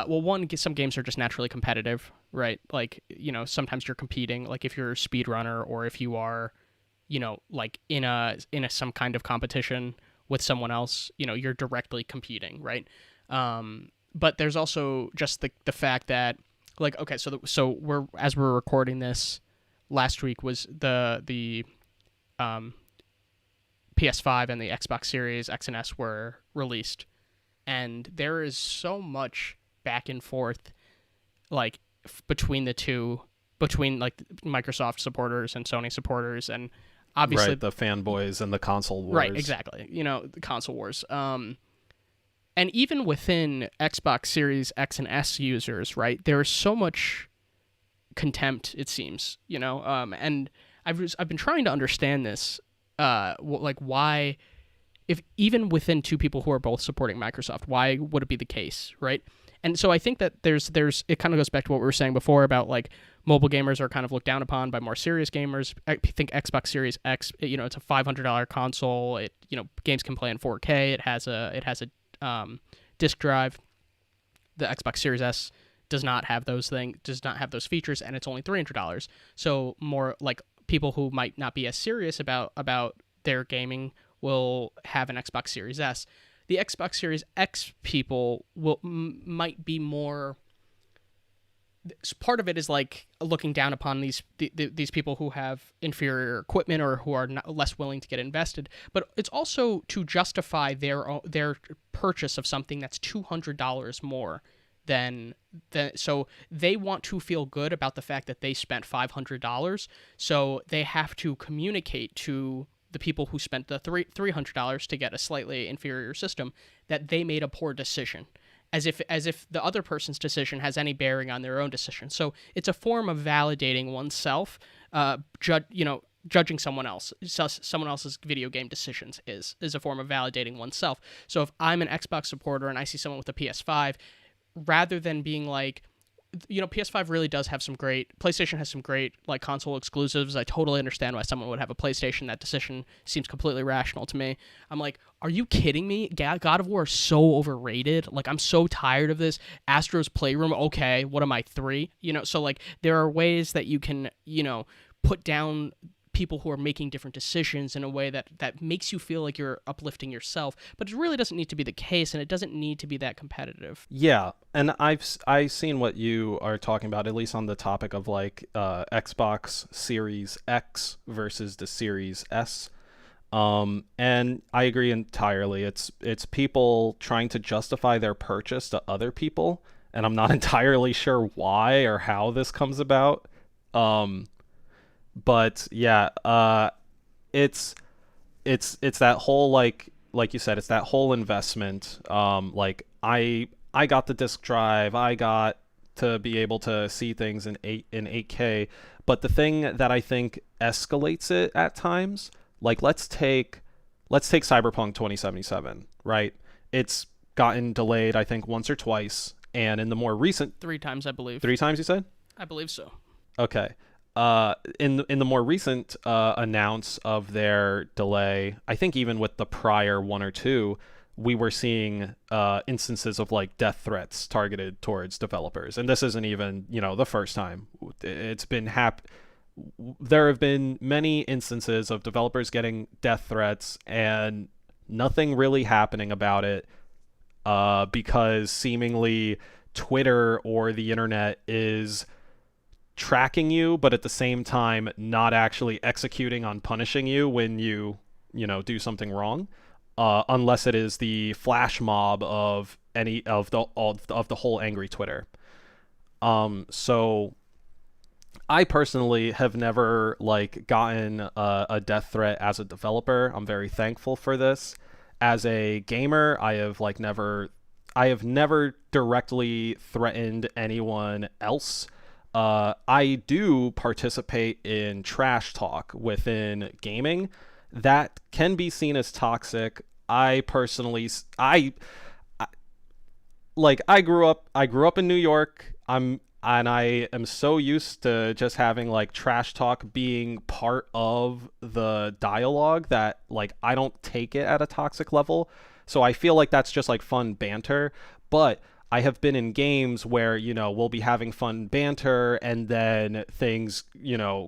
one, some games are just naturally competitive, right? Like, sometimes you're competing, like if you're a speedrunner or if you are, like in a some kind of competition with someone else, you're directly competing, right? But there's also just the fact that, like, okay, so we're recording this, last week was the PS5 and the Xbox Series X and S were released, and there is so much back and forth, like between the two, between like Microsoft supporters and Sony supporters, and obviously right, the fanboys and the console wars. Right, exactly. The console wars. And even within Xbox Series X and S users, right, there is so much contempt, it seems, and I've been trying to understand this, like why, if even within two people who are both supporting Microsoft, why would it be the case, right? And so I think that there's it kind of goes back to what we were saying before about like mobile gamers are kind of looked down upon by more serious gamers. I think Xbox Series X, it's a $500 console. It, games can play in 4K. It has a disk drive. The Xbox Series S does not have those features, and it's only $300. So more like people who might not be as serious about their gaming will have an Xbox Series S. The Xbox Series X people might be more. Part of it is like looking down upon these people who have inferior equipment or who are less willing to get invested. But it's also to justify their purchase of something that's $200 more than. So they want to feel good about the fact that they spent $500. So they have to communicate to the people who spent the $300 to get a slightly inferior system that they made a poor decision, as if the other person's decision has any bearing on their own decision. So it's a form of validating oneself, judging someone else's video game decisions is a form of validating oneself. So if I'm an Xbox supporter and I see someone with a PS5, rather than being like, PS5 really does have PlayStation has some great like console exclusives. I totally understand why someone would have a PlayStation. That decision seems completely rational to me. I'm like, are you kidding me? God of War is so overrated. Like, I'm so tired of this. Astro's Playroom, okay, what am I, 3? So like there are ways that you can, put down people who are making different decisions in a way that makes you feel like you're uplifting yourself, but it really doesn't need to be the case, and it doesn't need to be that competitive. Yeah, and I've seen what you are talking about, at least on the topic of like Xbox Series X versus the Series S. And I agree entirely. It's people trying to justify their purchase to other people, and I'm not entirely sure why or how this comes about. But yeah, it's that whole like you said, it's that whole investment. Like I got the disc drive, I got to be able to see things in 8K. But the thing that I think escalates it at times, like let's take Cyberpunk 2077, right? It's gotten delayed, I think, once or twice, and in the more recent 3 times, I believe. 3 times, you said? I believe so. Okay. In the more recent announce of their delay, I think even with the prior 1 or 2, we were seeing instances of like death threats targeted towards developers, and this isn't even the first time. It's been there have been many instances of developers getting death threats and nothing really happening about it, because seemingly Twitter or the internet is tracking you, but at the same time not actually executing on punishing you when do something wrong, unless it is the flash mob of any of the whole angry Twitter. So I personally have never like gotten a death threat as a developer. I'm very thankful for this. As a gamer, I have never directly threatened anyone else. I do participate in trash talk within gaming. That can be seen as toxic. I personally, I grew up in New York. I am so used to just having like trash talk being part of the dialogue that like I don't take it at a toxic level. So I feel like that's just like fun banter. But I have been in games where, we'll be having fun banter and then things,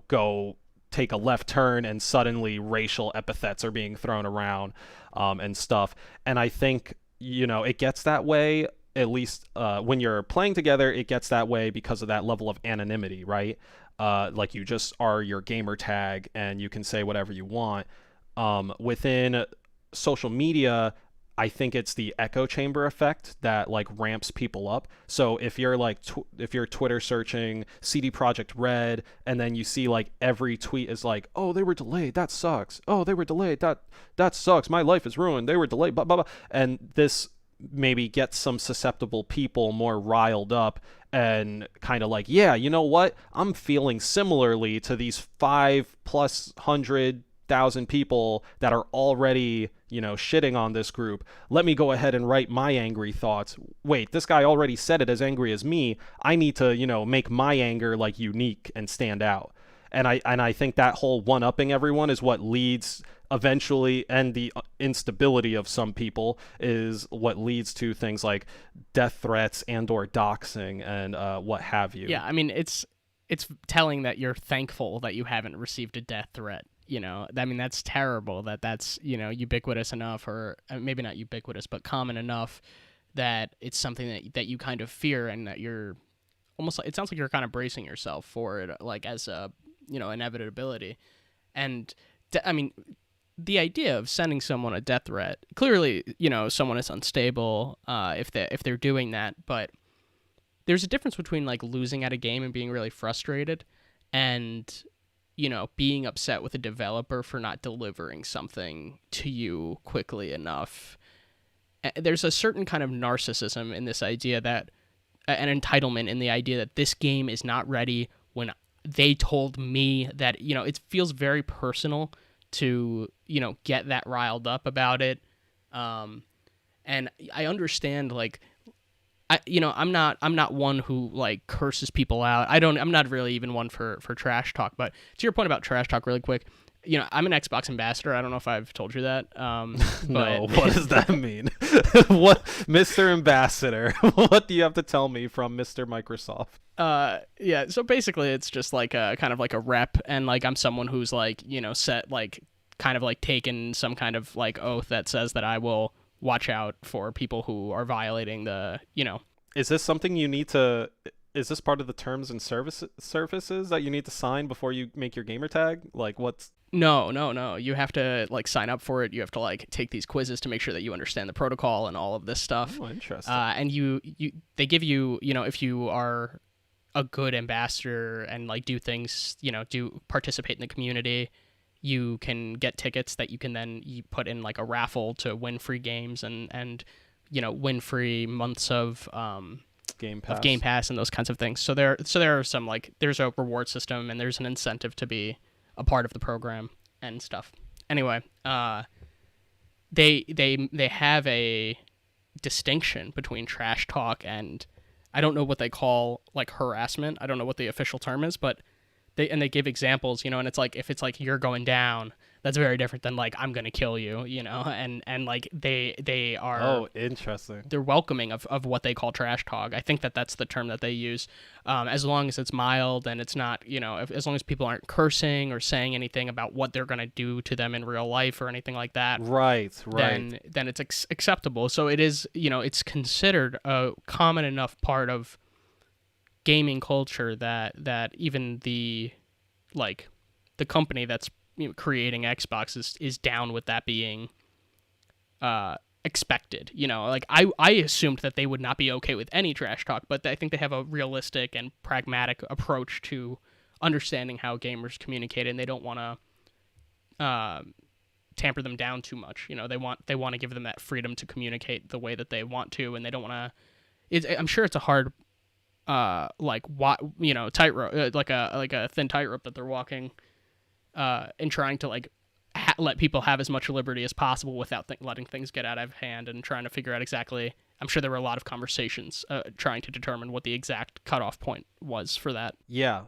go take a left turn and suddenly racial epithets are being thrown around, and stuff. And I think, it gets that way, at least when you're playing together, it gets that way because of that level of anonymity, right? Like you just are your gamer tag and you can say whatever you want. Within social media, I think it's the echo chamber effect that like ramps people up. So if you're like if you're Twitter searching CD Projekt Red and then you see like every tweet is like, "Oh, they were delayed. That sucks. Oh, they were delayed. That sucks. My life is ruined. They were delayed." Blah blah blah. And this maybe gets some susceptible people more riled up and kind of like, yeah, you know what? I'm feeling similarly to these 5,000,000+ people that are already, shitting on this group. Let me go ahead and write my angry thoughts. Wait, this guy already said it as angry as me. I need to, make my anger like unique and stand out. And I think that whole one-upping everyone is what leads eventually, and the instability of some people is what leads to things like death threats and or doxing and what have you. Yeah, I mean, it's telling that you're thankful that you haven't received a death threat. I mean, that's terrible that's, ubiquitous enough, or maybe not ubiquitous, but common enough that it's something that you kind of fear, and that you're almost like, it sounds like you're kind of bracing yourself for it, like as a, inevitability. And I mean, the idea of sending someone a death threat, clearly, someone is unstable if they're doing that, but there's a difference between like losing at a game and being really frustrated and, being upset with a developer for not delivering something to you quickly enough. There's a certain kind of narcissism in this idea that, an entitlement in the idea that this game is not ready when they told me that, it feels very personal to, get that riled up about it. And I understand, like, I'm not one who like curses people out. I'm not really even one for trash talk. But to your point about trash talk, really quick, I'm an Xbox ambassador. I don't know if I've told you that. No, what does that mean? What, Mr. Ambassador? What do you have to tell me from Mr. Microsoft? Yeah. So basically, it's just like a kind of like a rep, and like I'm someone who's like, set like kind of like taken some kind of like oath that says that I will watch out for people who are violating the, Is this something you need to? Is this part of the terms and services that you need to sign before you make your gamer tag? Like, what's? No. You have to like sign up for it. You have to like take these quizzes to make sure that you understand the protocol and all of this stuff. Oh, interesting. And they give you, if you are a good ambassador and like do things, do participate in the community, you can get tickets that you can then put in like a raffle to win free games and win free months of Game Pass and those kinds of things. So there are some like, there's a reward system and there's an incentive to be a part of the program and stuff. Anyway, they have a distinction between trash talk and, I don't know what they call like harassment. I don't know what the official term is, but they give examples, and it's like if it's like you're going down, that's very different than like I'm gonna kill you, and like they are Oh, interesting. they're welcoming of what they call trash talk. I think that's the term that they use, as long as it's mild and it's not, as long as people aren't cursing or saying anything about what they're gonna do to them in real life or anything like that. Right. Then it's acceptable. So it is, it's considered a common enough part of gaming culture that even the company that's creating Xbox is down with that being expected. Like I assumed that they would not be okay with any trash talk, but I think they have a realistic and pragmatic approach to understanding how gamers communicate, and they don't want to tamper them down too much. They want to give them that freedom to communicate the way that they want to, and they don't want to. I'm sure it's a hard tightrope, like a thin tightrope that they're walking, and trying to let people have as much liberty as possible without letting things get out of hand, and trying to figure out exactly. I'm sure there were a lot of conversations trying to determine what the exact cutoff point was for that. Yeah,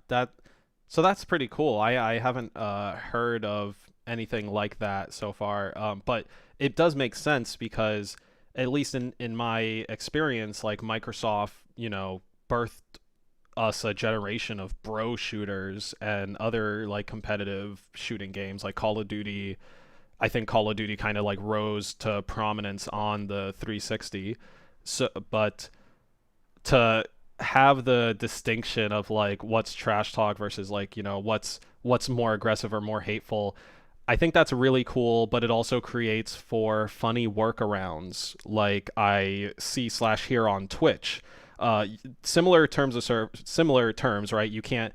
so that's pretty cool. I haven't heard of anything like that so far, but it does make sense because at least in my experience, like Microsoft, birthed us a generation of bro shooters and other like competitive shooting games like Call of Duty. I think Call of Duty kind of like rose to prominence on the 360. So, but to have the distinction of like what's trash talk versus like, what's more aggressive or more hateful, I think that's really cool, but it also creates for funny workarounds like I see/hear on Twitch. Similar terms, right? You can't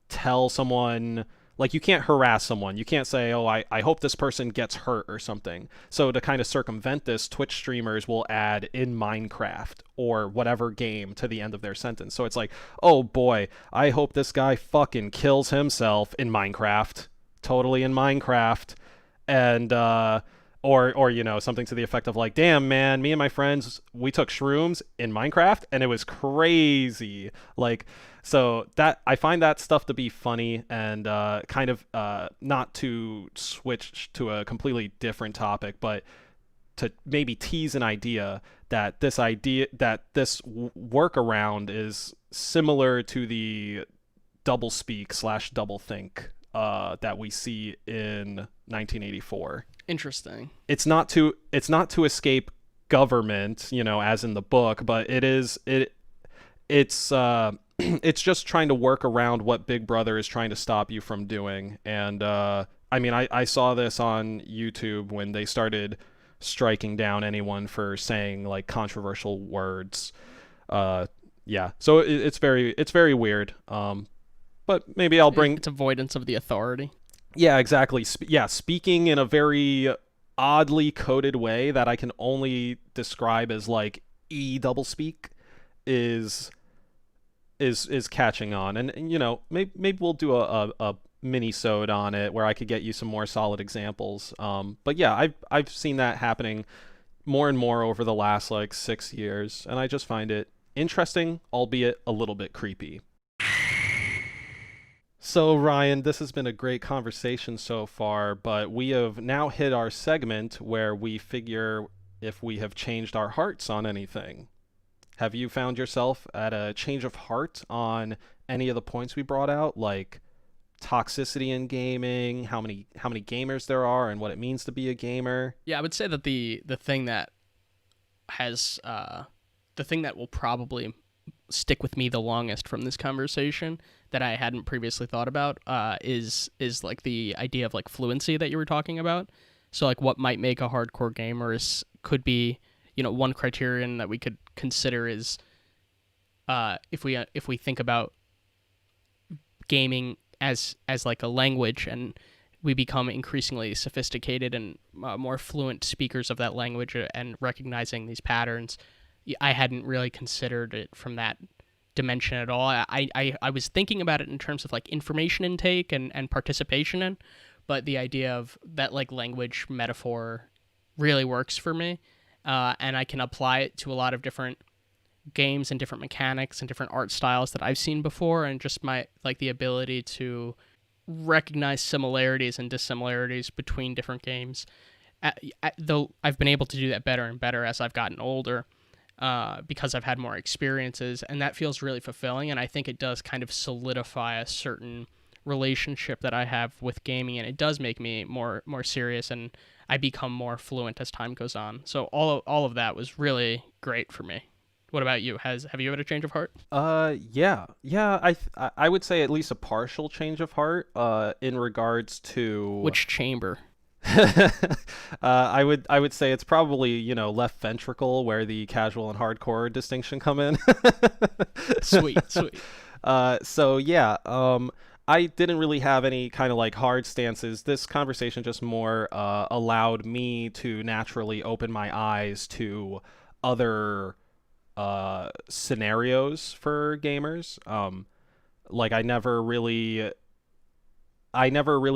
tell someone, like you can't harass someone. You can't say, oh, I hope this person gets hurt or something. So to kind of circumvent this, Twitch streamers will add in Minecraft or whatever game to the end of their sentence. So it's like, oh boy, I hope this guy fucking kills himself in Minecraft. Totally in Minecraft. And or something to the effect of like, damn man, me and my friends, we took shrooms in Minecraft and it was crazy. Like, so that I find that stuff to be funny and kind of not to switch to a completely different topic, but to maybe tease an idea that this workaround is similar to the double speak / double think that we see in 1984. Interesting. It's not to escape government, as in the book, but it's it's just trying to work around what Big Brother is trying to stop you from doing. And I saw this on YouTube when they started striking down anyone for saying like controversial words. Yeah, so it's very weird. But maybe I'll bring it's avoidance of the authority. Yeah, exactly. Speaking in a very oddly coded way that I can only describe as like double speak is catching on, and maybe we'll do a mini-sode on it where I could get you some more solid examples. But yeah, I've seen that happening more and more over the last like 6 years, and I just find it interesting, albeit a little bit creepy. So, Ryan, this has been a great conversation so far, but we have now hit our segment where we figure if we have changed our hearts on anything. Have you found yourself at a change of heart on any of the points we brought out, like toxicity in gaming, how many gamers there are, and what it means to be a gamer? Yeah, I would say that the thing that will probably stick with me the longest from this conversation that I hadn't previously thought about is like the idea of like fluency that you were talking about. So like what might make a hardcore gamer could be, one criterion that we could consider is if we think about gaming as like a language, and we become increasingly sophisticated and more fluent speakers of that language and recognizing these patterns. I hadn't really considered it from that dimension at all. I was thinking about it in terms of like information intake and participation in, but the idea of that like language metaphor really works for me, and I can apply it to a lot of different games and different mechanics and different art styles that I've seen before, and just my the ability to recognize similarities and dissimilarities between different games. Though I've been able to do that better and better as I've gotten older, because I've had more experiences, and that feels really fulfilling. And I think it does kind of solidify a certain relationship that I have with gaming, and it does make me more serious, and I become more fluent as time goes on. So all of that was really great for me. What about you? Have you had a change of heart? Yeah. I would say at least a partial change of heart in regards to Which chamber? I would say it's probably, left ventricle, where the casual and hardcore distinction come in. Sweet. So yeah, I didn't really have any kind of like hard stances. This conversation just more allowed me to naturally open my eyes to other scenarios for gamers. Like I never really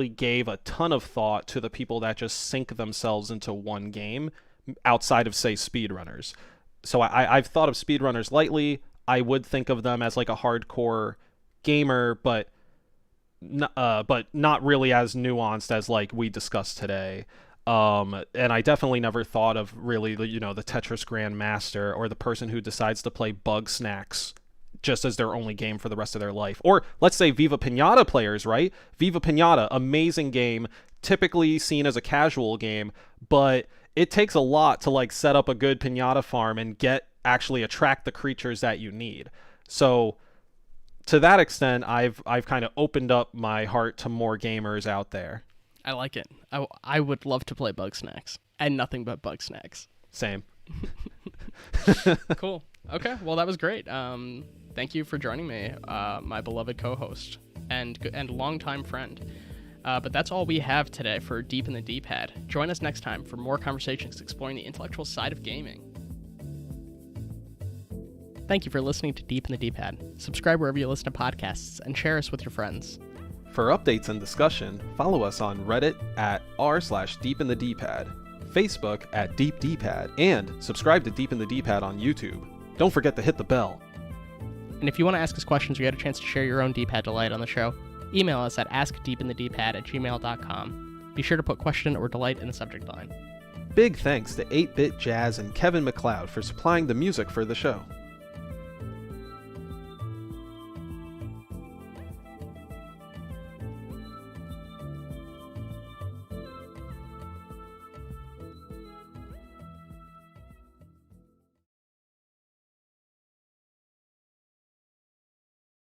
gave a ton of thought to the people that just sink themselves into one game outside of, say, speedrunners. So I've thought of speedrunners lightly. I would think of them as like a hardcore gamer, but not really as nuanced as like we discussed today. And I definitely never thought of really, the Tetris Grandmaster, or the person who decides to play Bug Snacks just as their only game for the rest of their life. Or let's say Viva Pinata players, right? Viva Pinata, amazing game, typically seen as a casual game, but it takes a lot to like set up a good pinata farm and actually attract the creatures that you need. So to that extent, I've kind of opened up my heart to more gamers out there. I like it. I would love to play Bug Snacks, and nothing but Bug Snacks. Same. Cool. Okay, well, that was great. Thank you for joining me, my beloved co-host and longtime friend. But that's all we have today for Deep in the D-Pad. Join us next time for more conversations exploring the intellectual side of gaming. Thank you for listening to Deep in the D-Pad. Subscribe wherever you listen to podcasts and share us with your friends. For updates and discussion, follow us on Reddit at r/deepinthedpad, Facebook at deepdpad, and subscribe to Deep in the D-Pad on YouTube. Don't forget to hit the bell. And if you want to ask us questions or get a chance to share your own D-Pad delight on the show, email us at askdeepinthedpad@gmail.com. Be sure to put question or delight in the subject line. Big thanks to 8-Bit Jazz and Kevin MacLeod for supplying the music for the show.